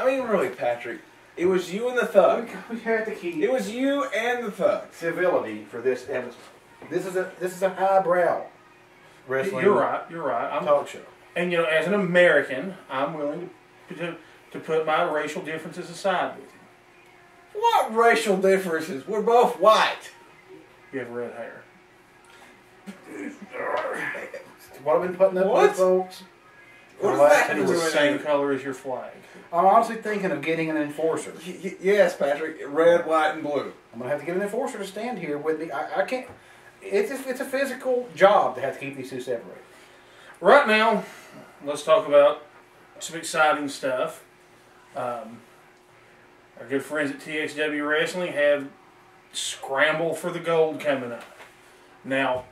I mean, really, Patrick. It was you and the Thug. We had to keep. It was you and the Thug. Civility for this episode. This is a highbrow wrestling. You're right. You're right. Talk show. And as an American, I'm willing to put my racial differences aside with you. What racial differences? We're both white. You have red hair. What I've been putting up with, folks. What does that And it's the same color as your flag. I'm honestly thinking of getting an enforcer. Yes, Patrick. Red, white, and blue. I'm gonna have to get an enforcer to stand here with me. I can't. It's a physical job to have to keep these two separated. Right now, let's talk about some exciting stuff. Our good friends at TXW Wrestling have Scramble for the Gold coming up. Now,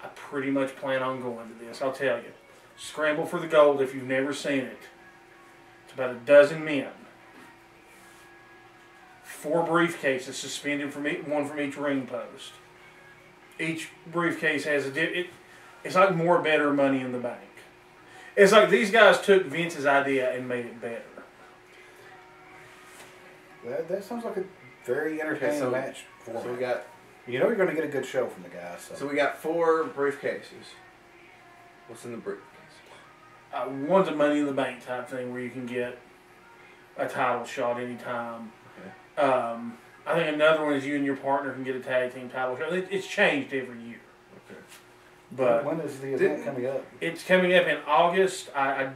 I pretty much plan on going to this, I'll tell you. Scramble for the Gold, if you've never seen it. It's about a dozen men. 4 briefcases suspended from one from each ring post. Each briefcase has it's like more better Money in the Bank. It's like these guys took Vince's idea and made it better. That sounds like a very entertaining match. So we got. You know you're going to get a good show from the guys. So we got 4 briefcases. What's in the briefcase? One's a Money in the Bank type thing where you can get a title shot anytime. Okay. I think another one is you and your partner can get a tag team title shot. It's changed every year. Okay. But when is the event coming up? It's coming up in August. I've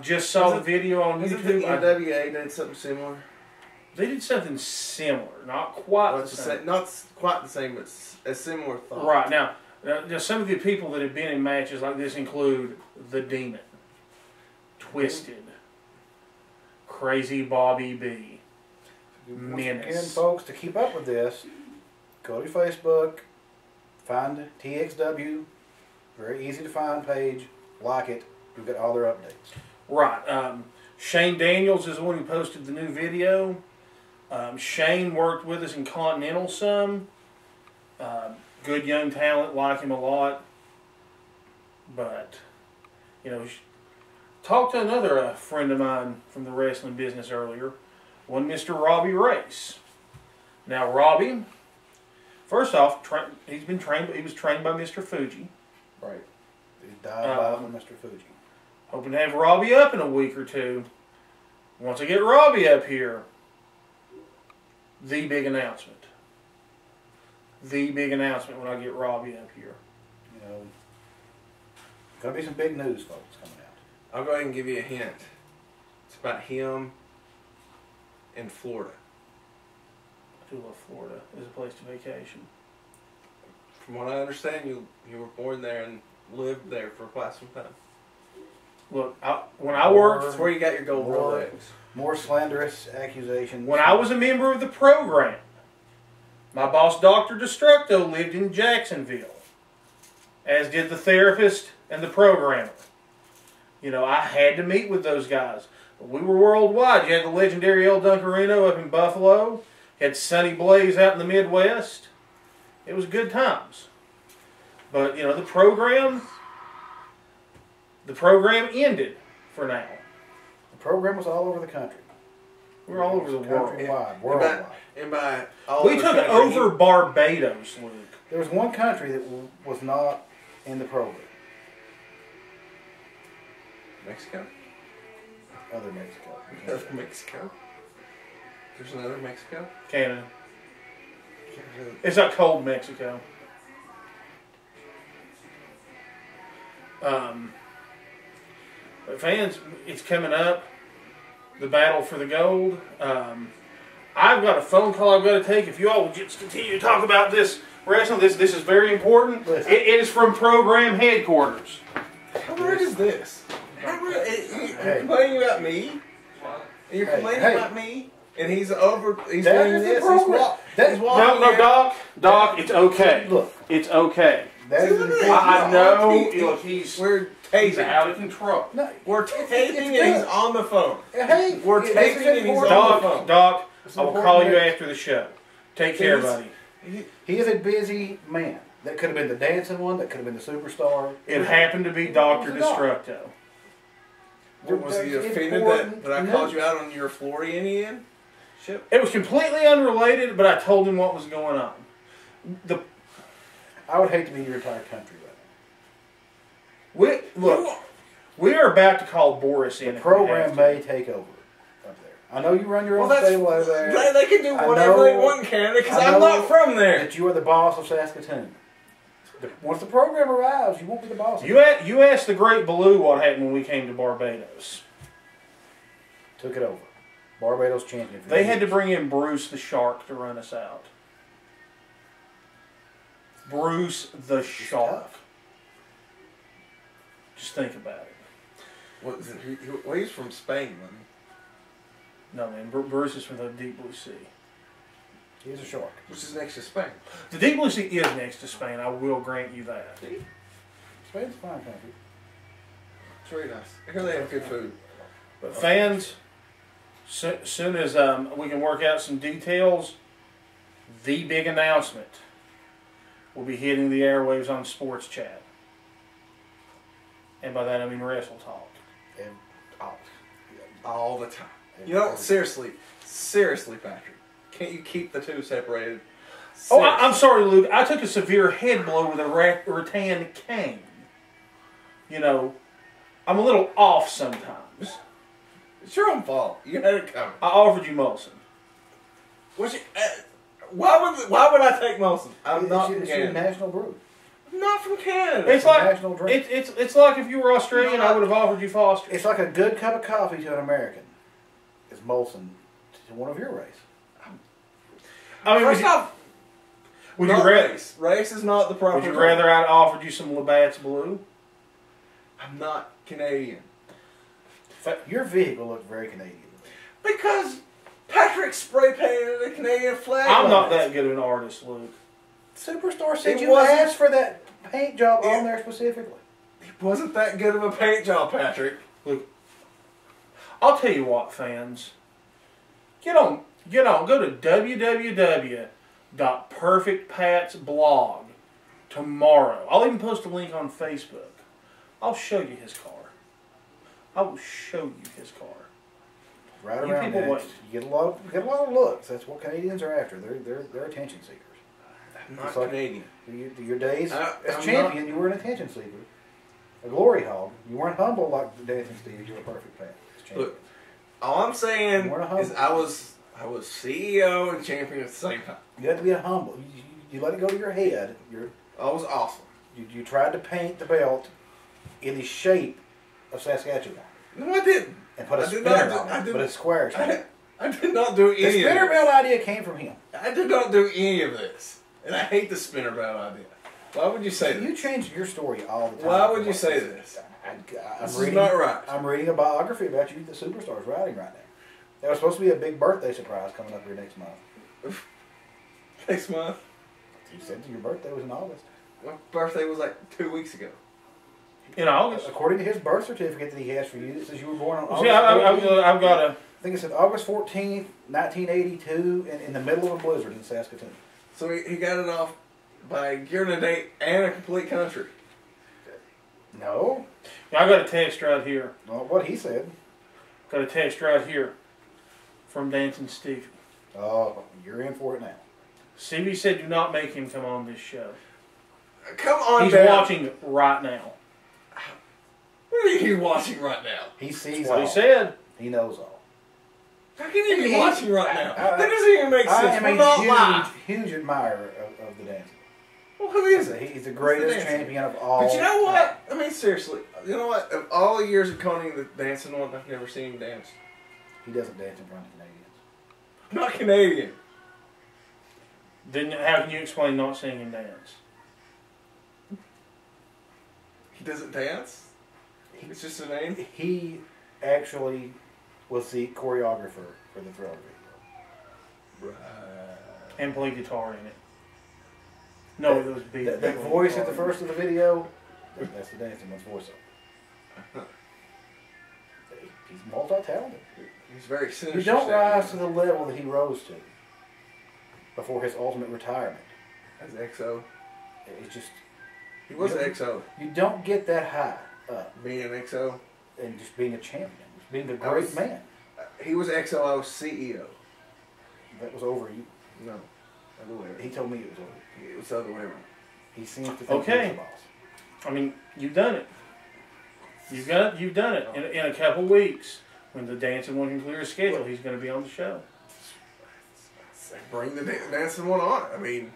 just saw the video on YouTube. The NWA did something similar? They did something similar, not quite the same. Not quite the same, but a similar thought. Right. Now, some of the people that have been in matches like this include The Demon, Twisted, Crazy Bobby B, Menace. Again, folks, to keep up with this, go to Facebook, find TXW, very easy to find page, like it, you'll get all their updates. Right. Shane Daniels is the one who posted the new video. Shane worked with us in Continental some. Good young talent, like him a lot. But, talked to another friend of mine from the wrestling business earlier, one Mr. Robbie Race. Now, Robbie, first off, he was trained by Mr. Fuji. Right. He died by Mr. Fuji. Hoping to have Robbie up in a week or two. Once I get Robbie up here, the big announcement. The big announcement when I get Robbie up here. Gonna be some big news, folks, coming out. I'll go ahead and give you a hint. It's about him in Florida. I do love Florida as a place to vacation. From what I understand, you were born there and lived there for quite some time. Look, when I worked... That's where you got your gold Rolex. More slanderous accusations. When I was a member of the program, my boss, Dr. Destructo, lived in Jacksonville, as did the therapist and the programmer. I had to meet with those guys. But we were worldwide. You had the legendary El Dunkarino up in Buffalo. You had Sonny Blaze out in the Midwest. It was good times. But, the program ended for now. The program was all over the country. We were all over the world. Worldwide. We took over Barbados, Luke. There was one country that was not in the program. Mexico? Other Mexico. Other Mexico? There's another Mexico? Canada. It's not cold Mexico. But fans, it's coming up. The battle for the gold. I've got a phone call I've got to take. If you all will just continue to talk about this wrestling, this is very important. It is from program headquarters. How rude is this? How rude? You're complaining about me? And you're complaining about me? And he's doing this. No, Doc, it's okay. Look, it's okay. I know. Look, he's out of control. No, we're taping and he's on the phone. Hey, we're taping and he's on the phone. Doc, I will call you after the show. Take care, buddy. He is a busy man. That could have been the dancing one. That could have been the superstar. It happened to be Dr. Destructo. Was he offended that I called you out on your Floridian ship? It was completely unrelated, but I told him what was going on. I would hate to be your entire country right now. We are about to call Boris in. The program may take over up there. I know you run your own stable over there. They can do whatever they want in Canada because I'm not from there. That you are the boss of Saskatoon. Once the program arrives, you won't be the boss. You asked the Great Blue what happened when we came to Barbados. Took it over. Barbados champion. They had to bring in Bruce the Shark to run us out. Bruce the Shark. Just think about it. Well, he's from Spain, man. No, man. Bruce is from the Deep Blue Sea. He's a shark. Which is next to Spain. The Deep Blue Sea is next to Spain. I will grant you that. Spain's a fine country. It's very nice. I hear they have good food. But fans, soon as we can work out some details, the big announcement will be hitting the airwaves on Sports Chat. And by that I mean Wrestletalk. And all the time. You know, seriously, Patrick. Can't you keep the two separated? Oh, I'm sorry, Luke. I took a severe head blow with a rattan cane. You know, I'm a little off sometimes. It's your own fault. You had it coming. I offered you Molson. Why would I take Molson? I'm not from Canada. It's your national brew. I'm not from Canada. It's like national drink. It's like if you were Australian, I would have offered you Foster. It's like a good cup of coffee to an American. It's Molson to one of your race. I mean, first off, would you rather race is not the proper. Would you rather I'd offered you some Labatt's Blue? I'm not Canadian. Your vehicle looks very Canadian. Because Patrick spray painted the Canadian flag. I'm not that good of an artist, Luke. Superstar said you asked for that paint job on there specifically. It wasn't that good of a paint job, Patrick. Look, I'll tell you what, fans. Go to www.perfectpatsblog tomorrow. I'll even post a link on Facebook. I'll show you his car. I will show you his car. Right around next. You get a lot of looks. That's what Canadians are after. They're attention seekers. I'm not Canadian. Your days as champion, you were an attention seeker. A glory hog. You weren't humble like the Dancin Stevie. You were a perfect fan. Look, all I'm saying is I was CEO and champion at the same time. You had to be a humble. You let it go to your head. I was awesome. You tried to paint the belt in the shape of Saskatchewan. No, I didn't. And put a spinner on it, but a square shape. I did not do any of this. The spinner belt idea came from him. I did not do any of this. And I hate the spinner belt idea. Why would you say this? You change your story all the time. Why would you say this? This is not right. I'm reading a biography about you, the Superstars, writing right now. That was supposed to be a big birthday surprise coming up here next month. Next month? You said your birthday was in August. My birthday was like 2 weeks ago. In August? According to his birth certificate that he has for you, it says you were born on August. See, I've got a... I think it said August 14th, 1982, in the middle of a blizzard in Saskatoon. So he got it off by giving a date and a complete country. No. I got a text right here. Well, what he said. Got a text right here from Dancin Stevie. Oh, you're in for it now. Stevie said do not make him come on this show. Come on, He's watching right now. What are you watching right now? He sees what all. He said. He knows all. How can he be watching right now? That doesn't even make sense. I am a huge admirer of the Dancin. Well, who is it? He's the greatest champion of all. But you know what? I mean, seriously. You know what? Of all the years of coning the Dancin one, I've never seen him dance. He doesn't dance in front of Canadians. Not Canadian. Then how can you explain not seeing him dance? He doesn't dance? It's just a name? He actually was the choreographer for the Thriller video. Right. And played guitar in it. No, it was beat. That voice at the first of the video, that's the Dancin one's voice. He's multi-talented. He's very sinister. You don't rise to the level that he rose to before his ultimate retirement. As XO. It's just... He was an XO. You don't get that high up. Being an XO? and just being a champion, just being a great man. He was XLO CEO. That was over you. No, other way around. He told me it was over. It was the other way around. He seems to think he's the boss. I mean, you've done it. You've done it. In a couple weeks, when the Dancin' one can clear his schedule, he's going to be on the show. Bring the Dancin' one on. I mean,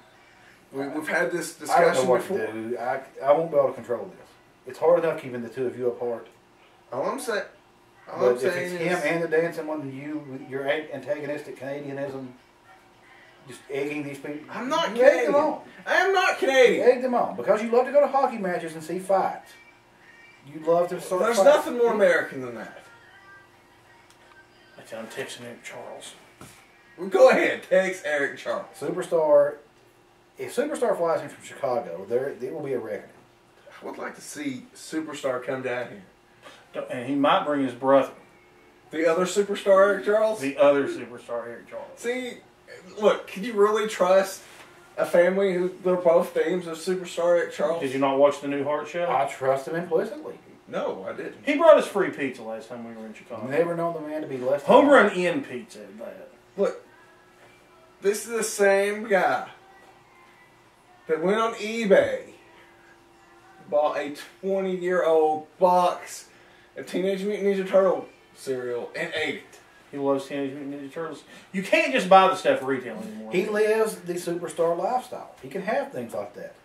we've had this discussion I don't know what before. to do. I won't be able to control this. It's hard enough keeping the two of you apart. All I'm saying If it's him and the Dancin' one, your antagonistic Canadianism, just egging these people. I'm not Canadian. Egg them Canadian. on. I am not Canadian. You egg them on because you love to go to hockey matches and see fights. You love to start. There's fights. nothing more American than that. I'm texting Eric Charles. Well, go ahead, text Eric Charles. Superstar. If Superstar flies in from Chicago, there will be a reckoning. I would like to see Superstar come down here. And he might bring his brother. The other Superstar Eric Charles? The other Superstar Eric Charles. See, look, can you really trust a family who they're both themes of Superstar Eric Charles? Did you not watch the new Hart show? I trust him implicitly. No, I didn't. He brought us free pizza last time we were in Chicago. I've never known the man to be less than Home Run Inn pizza at that. Look, this is the same guy that went on eBay, bought a 20-year-old box of Teenage Mutant Ninja Turtle cereal and ate it. He loves Teenage Mutant Ninja Turtles. You can't just buy the stuff retail anymore. He lives the superstar lifestyle. He can have things like that.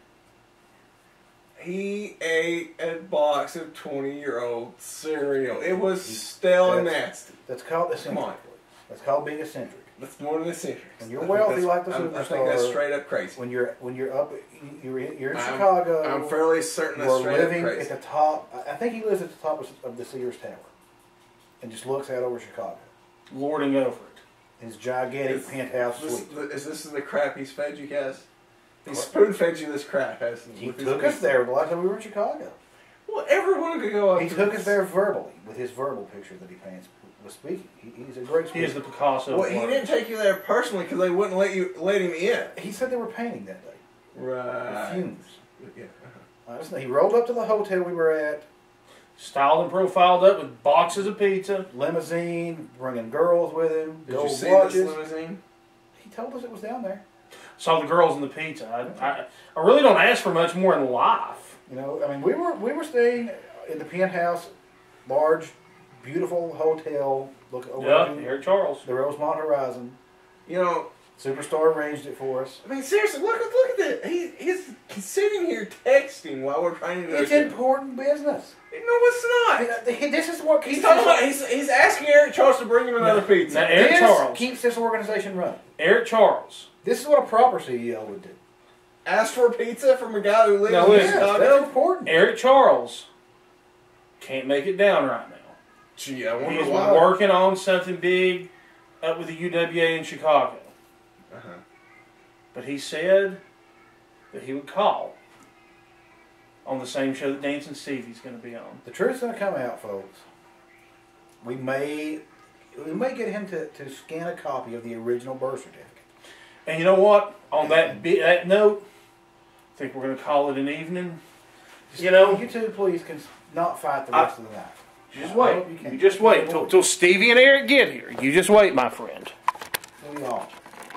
He ate a box of 20-year-old cereal. It was stale and nasty. That's called eccentric. Come on. That's called being eccentric. That's more than eccentric. When you're wealthy like the superstar, I think that's straight up crazy. When you're in Chicago. I'm fairly certain that's straight up living crazy. at the top. I think he lives at the top of the Sears Tower, and just looks out over Chicago. Lording over it. His gigantic penthouse suite. Is this the crap he's fed you guys? He spoon fed you this crap, hasn't he? He took us there the last time we were in Chicago. Well, everyone could go up. He took us there verbally with his verbal picture that he paints was speaking. He's a great speaker. He is the Picasso. Well, he didn't take you there personally because they wouldn't let him in. He said they were painting that day. Right. The fumes. Yeah. He rolled up to the hotel we were at. Styled and profiled up with boxes of pizza. Limousine, bringing girls with him. Did gold you see watches. this limousine? He told us it was down there. Saw the girls in the pizza. I really don't ask for much more in life. You know, I mean, we were staying in the penthouse, large, beautiful hotel. Look over Eric Charles. The Rosemont Horizon. You know, Superstar arranged it for us. I mean, seriously, look at that. He's sitting here texting while we're trying to do It's important business. No, it's not. This is what keeps He's talking about. He's asking Eric Charles to bring him another pizza. Now, Eric Charles keeps this organization running. Eric Charles. This is what a proper CEO would do. Ask for a pizza from a guy who lives in Chicago. That's important. Eric Charles can't make it down right now. Gee, I wonder He's why. working on something big up with the UWA in Chicago. But he said that he would call on the same show that Dancin Stevie's going to be on. The truth's going to come out, folks. We may get him to scan a copy of the original birth certificate. And you know what? On that note, I think we're going to call it an evening. You know, you two, please, can not fight the rest of the night. Just wait. You just wait till Stevie and Eric get here. You just wait, my friend. We all.